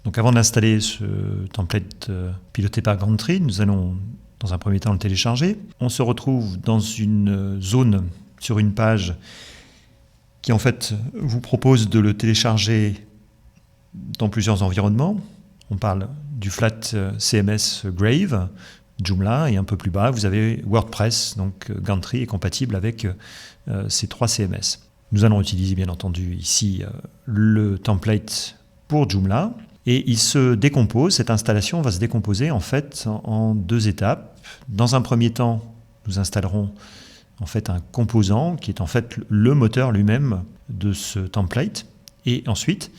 Donc avant d'installer ce template piloté par Gantry, nous allons dans un premier temps le télécharger. On se retrouve dans une zone sur une page qui en fait vous propose de le télécharger dans plusieurs environnements. On parle du flat CMS Grave, Joomla, et un peu plus bas vous avez WordPress. Donc Gantry est compatible avec ces 3 CMS. Nous allons utiliser bien entendu ici le template pour Joomla. Et il se décompose, cette installation va se décomposer en fait en 2 étapes. Dans un premier temps, nous installerons en fait un composant qui est en fait le moteur lui-même de ce template. Et ensuite,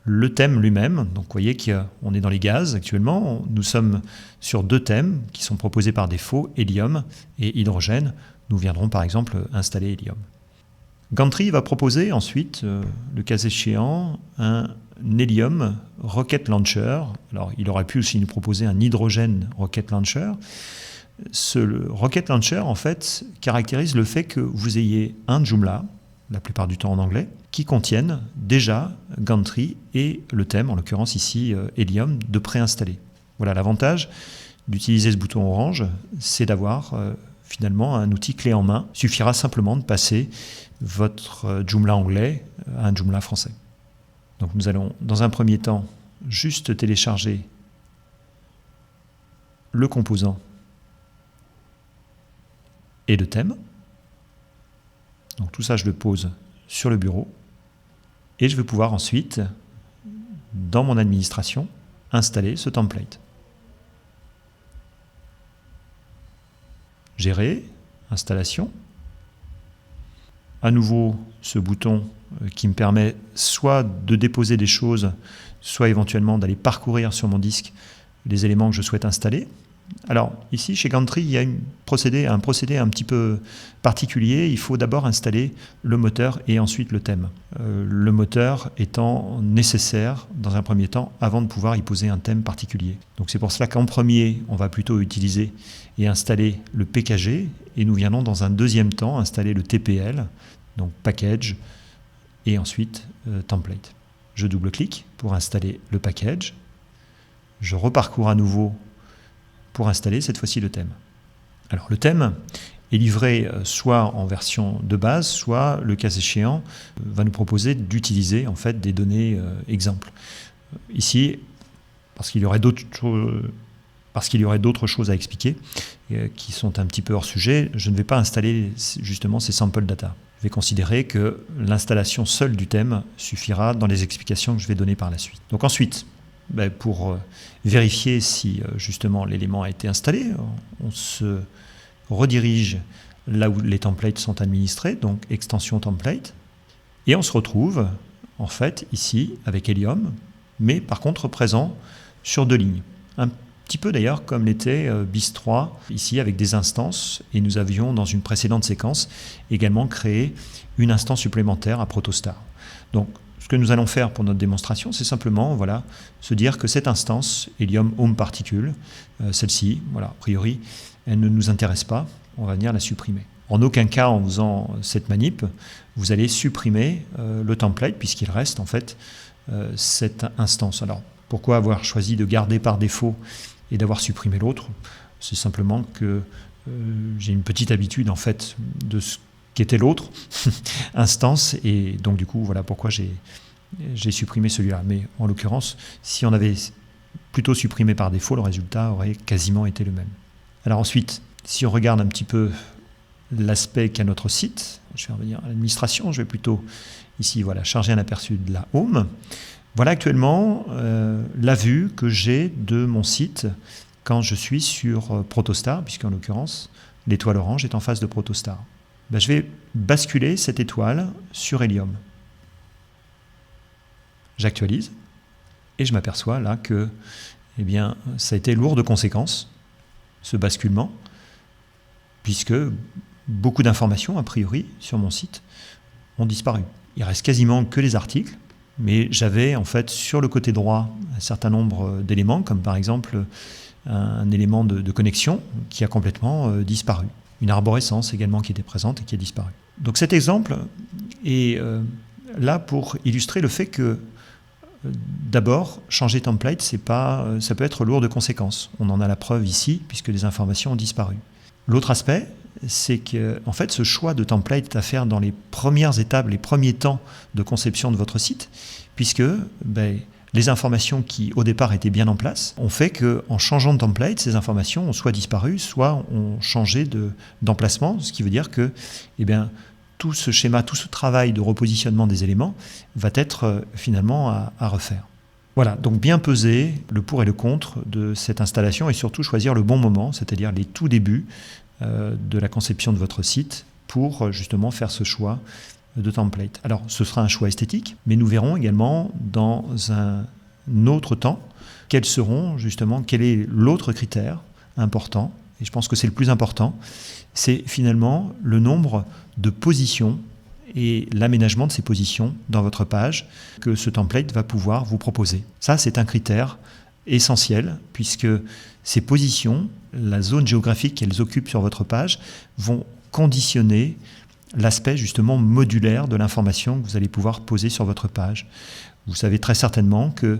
le thème lui-même. Donc vous voyez qu'on est dans les gaz actuellement. Nous sommes sur 2 thèmes qui sont proposés par défaut, hélium et hydrogène. Nous viendrons par exemple installer hélium. Gantry va proposer ensuite, le cas échéant, un Hélium Rocket Launcher. Alors, il aurait pu aussi nous proposer un hydrogène Rocket Launcher. Ce Rocket Launcher, en fait, caractérise le fait que vous ayez un Joomla, la plupart du temps en anglais, qui contienne déjà Gantry et le thème, en l'occurrence ici Hélium, de préinstaller. Voilà, l'avantage d'utiliser ce bouton orange, c'est d'avoir finalement un outil clé en main. Il suffira simplement de passer votre Joomla anglais à un Joomla français. Donc nous allons dans un premier temps juste télécharger le composant et le thème. Donc tout ça je le pose sur le bureau et je vais pouvoir ensuite dans mon administration installer ce template. Gérer, installation. À nouveau ce bouton qui me permet soit de déposer des choses, soit éventuellement d'aller parcourir sur mon disque les éléments que je souhaite installer. Alors ici chez Gantry, il y a un procédé un petit peu particulier. Il faut d'abord installer le moteur et ensuite le thème. Le moteur étant nécessaire dans un premier temps avant de pouvoir y poser un thème particulier. Donc c'est pour cela qu'en premier, on va plutôt utiliser et installer le PKG et nous viendrons dans un deuxième temps installer le TPL, donc package, et ensuite template. Je double-clique pour installer le package. Je reparcours à nouveau pour installer cette fois-ci le thème. Alors le thème est livré soit en version de base, soit le cas échéant va nous proposer d'utiliser en fait des données exemples. Ici, parce qu'il y aurait d'autres choses à expliquer qui sont un petit peu hors sujet, je ne vais pas installer justement ces sample data. Je vais considérer que l'installation seule du thème suffira dans les explications que je vais donner par la suite. Donc ensuite, pour vérifier si justement l'élément a été installé, on se redirige là où les templates sont administrés, donc extension template, et on se retrouve en fait ici avec Hélium, mais par contre présent sur 2 lignes. Un petit peu d'ailleurs comme l'était BIS3 ici avec des instances, et nous avions dans une précédente séquence également créé une instance supplémentaire à Protostar. Donc ce que nous allons faire pour notre démonstration, c'est simplement se dire que cette instance Hélium Home Particule, celle-ci, a priori, elle ne nous intéresse pas, on va venir la supprimer. En aucun cas, en faisant cette manip, vous allez supprimer le template, puisqu'il reste en fait cette instance. Alors, pourquoi avoir choisi de garder par défaut et d'avoir supprimé l'autre? C'est simplement que j'ai une petite habitude en fait de ce qu'était l'autre instance, et donc du coup voilà pourquoi j'ai supprimé celui-là. Mais en l'occurrence, si on avait plutôt supprimé par défaut, le résultat aurait quasiment été le même. Alors ensuite, si on regarde un petit peu l'aspect qu'a notre site, je vais revenir à l'administration, je vais plutôt ici charger un aperçu de la home. Voilà actuellement la vue que j'ai de mon site quand je suis sur Protostar, puisqu'en l'occurrence l'étoile orange est en face de Protostar. Je vais basculer cette étoile sur Hélium. J'actualise et je m'aperçois là que ça a été lourd de conséquences, ce basculement, puisque beaucoup d'informations, a priori, sur mon site ont disparu. Il reste quasiment que les articles, mais j'avais en fait sur le côté droit un certain nombre d'éléments, comme par exemple un élément de connexion qui a complètement disparu. Une arborescence également qui était présente et qui a disparu. Donc cet exemple est là pour illustrer le fait que D'abord, changer template, ça peut être lourd de conséquences. On en a la preuve ici, puisque les informations ont disparu. L'autre aspect, c'est que en fait, ce choix de template est à faire dans les premières étapes, les premiers temps de conception de votre site, puisque les informations qui, au départ, étaient bien en place, ont fait qu'en changeant de template, ces informations ont soit disparu, soit ont changé d'emplacement, ce qui veut dire que tout ce schéma, tout ce travail de repositionnement des éléments va être finalement à refaire. Voilà, donc bien peser le pour et le contre de cette installation et surtout choisir le bon moment, c'est-à-dire les tout débuts de la conception de votre site pour justement faire ce choix de template. Alors ce sera un choix esthétique, mais nous verrons également dans un autre temps quel est l'autre critère important, et je pense que c'est le plus important, c'est finalement le nombre de positions et l'aménagement de ces positions dans votre page que ce template va pouvoir vous proposer. Ça, c'est un critère essentiel puisque ces positions, la zone géographique qu'elles occupent sur votre page, vont conditionner l'aspect justement modulaire de l'information que vous allez pouvoir poser sur votre page. Vous savez très certainement qu'il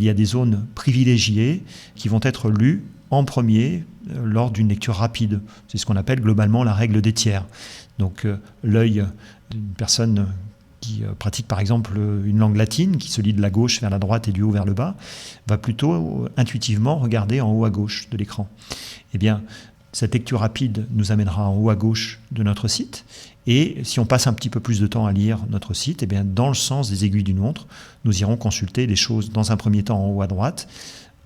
y a des zones privilégiées qui vont être lues en premier lors d'une lecture rapide. C'est ce qu'on appelle globalement la règle des tiers. Donc l'œil d'une personne qui pratique par exemple une langue latine, qui se lit de la gauche vers la droite et du haut vers le bas, va plutôt intuitivement regarder en haut à gauche de l'écran. Eh bien, cette lecture rapide nous amènera en haut à gauche de notre site. Et si on passe un petit peu plus de temps à lire notre site, eh bien, dans le sens des aiguilles d'une montre, nous irons consulter les choses dans un premier temps en haut à droite,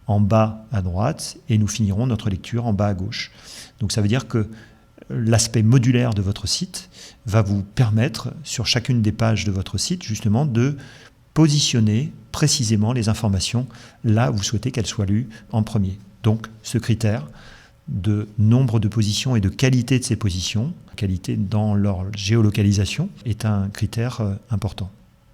en bas à droite, et nous finirons notre lecture en bas à gauche. Donc ça veut dire que l'aspect modulaire de votre site va vous permettre, sur chacune des pages de votre site, justement, de positionner précisément les informations là où vous souhaitez qu'elles soient lues en premier. Donc ce critère de nombre de positions et de qualité de ces positions, qualité dans leur géolocalisation, est un critère important.